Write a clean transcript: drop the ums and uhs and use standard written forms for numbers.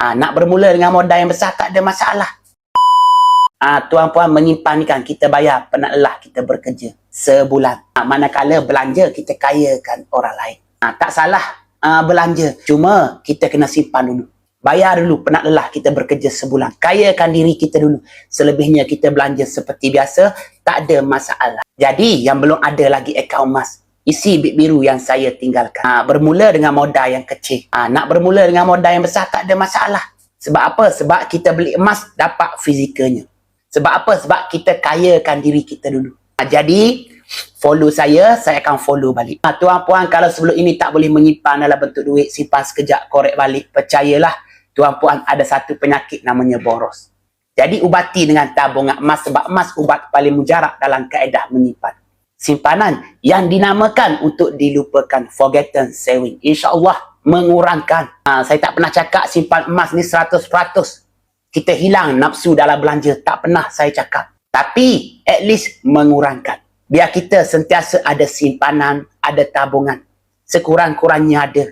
Nak bermula dengan modal yang besar tak ada masalah. Tuan-puan menyimpan ni kan, kita bayar penat lelah kita bekerja sebulan. Manakala belanja, kita kayakan orang lain. Tak salah belanja, cuma kita kena simpan dulu. Bayar dulu penat lelah kita bekerja sebulan. Kayakan diri kita dulu. Selebihnya kita belanja seperti biasa, tak ada masalah. Jadi, yang belum ada lagi akaun emas, isi bit biru yang saya tinggalkan. Bermula dengan modal yang kecil. Nak bermula dengan modal yang besar tak ada masalah. Sebab apa? Sebab kita beli emas dapat fizikalnya. Sebab apa? Sebab kita kayakan diri kita dulu. Jadi, follow saya akan follow balik. Tuan-puan, kalau sebelum ini tak boleh menyimpan dalam bentuk duit, simpan sekejap, korek balik. Percayalah, tuan-puan ada satu penyakit namanya boros. Jadi, ubati dengan tabungan emas sebab emas ubat paling mujarab dalam kaedah menyimpan. Simpanan yang dinamakan untuk dilupakan, forgotten saving. InsyaAllah mengurangkan. Saya tak pernah cakap simpan emas ni 100%. Kita hilang nafsu dalam belanja. Tak pernah saya cakap. Tapi, at least mengurangkan. Biar kita sentiasa ada simpanan, ada tabungan. Sekurang-kurangnya ada.